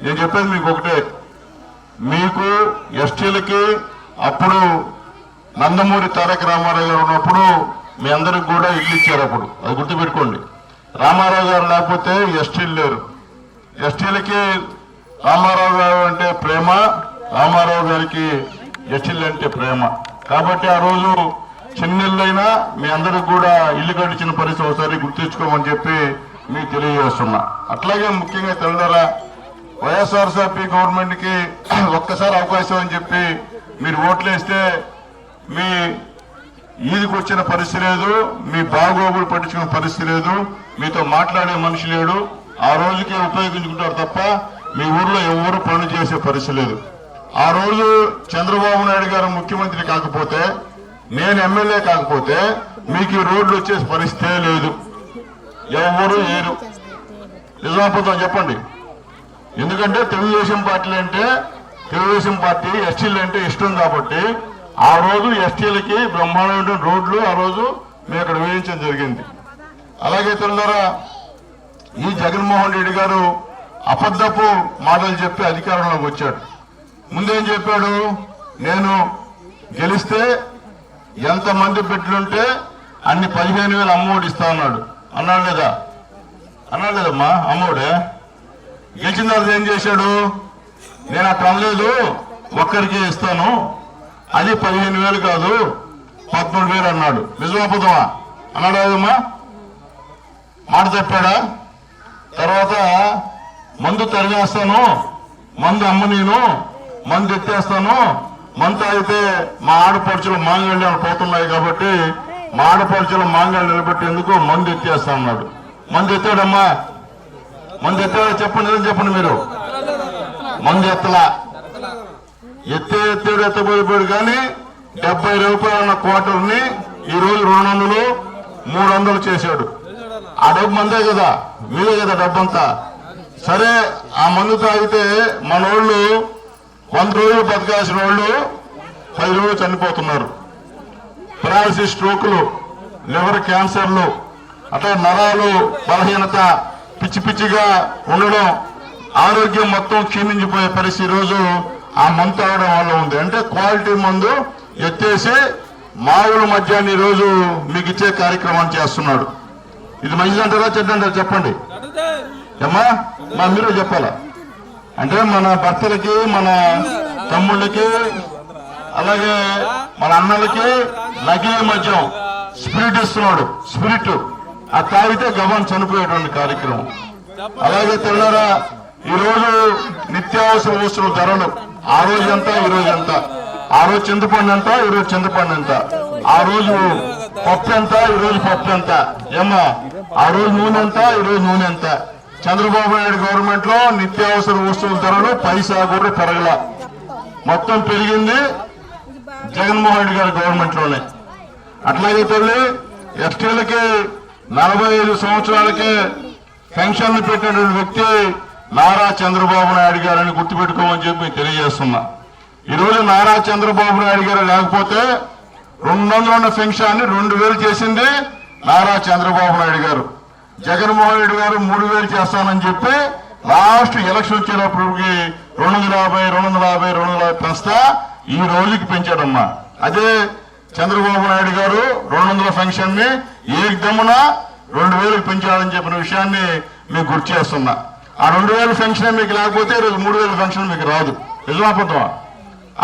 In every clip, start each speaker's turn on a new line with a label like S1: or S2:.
S1: నేను చెప్పేది మీకు ఒకటే, మీకు ఎస్టీలకి అప్పుడు నందమూరి తారక రామారావు గారు ఉన్నప్పుడు మీ అందరికి కూడా ఇల్లు ఇచ్చారు. అప్పుడు అది గుర్తుపెట్టుకోండి. రామారావు గారు లేకపోతే ఎస్టీలు లేరు. ఎస్టీలకి రామారావు గారు అంటే ప్రేమ, రామారావు గారికి ఎస్టీలు అంటే ప్రేమ. కాబట్టి ఆ రోజు చిన్నిళ్ళైనా మీ అందరికి కూడా ఇల్లు కట్టించిన పరిస్థితి ఒకసారి గుర్తించుకోమని చెప్పి మీకు తెలియజేస్తున్నా. అట్లాగే ముఖ్యంగా తెలంగాణ వైఎస్ఆర్సీపీ గవర్నమెంట్ కి ఒక్కసారి అవకాశం అని చెప్పి మీరు ఓట్లేస్తే మీ ఈదికి వచ్చిన పరిస్థితి లేదు, మీ బాగోగులు పట్టించుకున్న పరిస్థితి లేదు, మీతో మాట్లాడే మనిషి లేడు. ఆ రోజుకి ఉపయోగించుకుంటారు తప్ప మీ ఊర్లో ఎవరు పనులు చేసే పరిస్థితి లేదు. ఆ రోజు చంద్రబాబు నాయుడు గారు ముఖ్యమంత్రి కాకపోతే, నేను ఎమ్మెల్యే కాకపోతే మీకు ఈ రోడ్లు వచ్చే పరిస్థితే లేదు. ఎవరు లేరు. నిజామాబాద్ చెప్పండి. ఎందుకంటే తెలుగుదేశం పార్టీ ఎస్టీలు అంటే ఇష్టం కాబట్టి ఆ రోజు ఎస్టీలకి బ్రహ్మాండమైన రోడ్లు ఆ రోజు మేము అక్కడ వేయించడం జరిగింది. అలాగే తెలంగాణ ఈ జగన్మోహన్ రెడ్డి గారు అబద్ధపు మాటలు చెప్పి అధికారంలోకి వచ్చాడు. ముందేం చెప్పాడు, నేను గెలిస్తే ఎంతమంది బిడ్డలుంటే అన్ని 15,000 అమ్మఒడి ఇస్తా అన్నాడు. అన్నాడు లేదా? అన్నాడు లేదమ్మా? అమ్మఒడే గెలిచిన తర్వాత ఏం చేశాడు, నేను అట్లా అనలేదు, ఒక్కరికి ఇస్తాను, అది 15,000 కాదు 13,000 అన్నాడు. నిజమా అన్నాడు కదమ్మా? మాట చెప్పాడా? తర్వాత మందు తరిగేస్తాను, మందు అమ్మ, నేను మందు ఎత్తేస్తాను, మందు అయితే మా ఆడపడుచులు మాంగళ్యాలు పోతున్నాయి కాబట్టి మా ఆడపడుచులు మాంగళ్యాలు నిలబెట్టేందుకు మందు ఎత్తేస్తా అన్నాడు. మందు ఎత్తాడమ్మా? మందు ఎత్తాడో చెప్పండి, చెప్పండి మీరు. మందు ఎత్తలా. ఎత్తాడు ఎత్తబోయిపోయాడు కానీ 70 రూపాయలు ఉన్న క్వార్టర్ని ఈ రోజు 200, 300 చేశాడు. ఆ డబ్బు మందే కదా, మీదే కదా డబ్బంతా. సరే, ఆ మందు తాగితే మన వాళ్ళు 100 రోజులు బతకాల్సిన వాళ్ళు 10 రోజులు చనిపోతున్నారు. పెరాలసిస్, స్ట్రోకులు, లివర్ క్యాన్సర్లు, అట్లా నరాలు బలహీనత, పిచ్చి పిచ్చిగా ఉండడం, ఆరోగ్యం మొత్తం క్షీణించిపోయే పరిస్థితి రోజు ఆ మందు తాగడం వల్ల ఉంది. అంటే క్వాలిటీ మందు ఎత్తేసి మామూలు మద్యాన్ని రోజు మీకు ఇచ్చే కార్యక్రమాన్ని చేస్తున్నాడు. ఇది మంచిదంటారా చెడ్డంటారా చెప్పండి అమ్మా? మీరు చెప్పాలా? అంటే మన భర్తలకి, మన తమ్ముళ్ళకి, అలాగే మన అన్నలకి నకిలీ మద్యం స్పిరిట్ ఇస్తున్నాడు. స్పిరిట్ ఆ తాగితే గమని చనిపోయేటువంటి కార్యక్రమం. అలాగే తెల్లారా ఈరోజు నిత్యావసర వస్తువుల ధరలు ఆ రోజు ఎంత, ఈ రోజు ఎంత? ఆ రోజు చింతపండు ఎంత, ఈ రోజు చింతపండు ఎంత? ఆ రోజు పప్పు ఎంత, ఈ రోజు పప్పు ఎంత? ఏమ్మా, ఆ రోజు నూనె ఎంత, ఈ రోజు నూనె ఎంత? చంద్రబాబు నాయుడు గవర్నమెంట్ లో నిత్యావసర వస్తువుల ధరలు పైసా కూడా పెరగల, మొత్తం పెరిగింది జగన్మోహన్ రెడ్డి గారి గవర్నమెంట్ లోనే. అట్లాగే తల్లి ఎస్టీలకి 45 సంవత్సరాలకే పెన్షన్లు పెట్టినటువంటి వ్యక్తి నారా చంద్రబాబు నాయుడు గారని గుర్తుపెట్టుకోమని చెప్పి తెలియజేస్తున్నా. ఈరోజు నారా చంద్రబాబు నాయుడు గారు లేకపోతే 200 ఉన్న పెన్షన్ 2,000 చేసింది నారా చంద్రబాబు నాయుడు గారు. జగన్మోహన్ రెడ్డి గారు 3,000 చేస్తానని చెప్పి లాస్ట్ ఎలక్షన్ వచ్చేటప్పటికి 250 పెంచుతా ఈ రోజుకి పెంచాడమ్మా. అదే చంద్రబాబు నాయుడు గారు 200 పెన్షన్ ని ఏకదమ్మున 2,000 పెంచాలని చెప్పిన విషయాన్ని మీకు గుర్తు చేస్తున్నా. ఆ 2,000 పెన్షన్ మీకు లేకపోతే ఈరోజు 3,000 పెన్షన్ మీకు రాదు. నిజమాపదమా?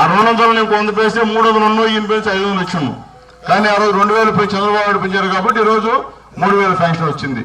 S1: ఆ 200 నేను 100 పెంచితే 300 ఉన్నో, ఈయన పెంచి 500 వచ్చింది. కానీ ఆ రోజు 2,000 చంద్రబాబు నాయుడు పెంచారు కాబట్టి ఈరోజు 3,000 పెన్షన్ వచ్చింది.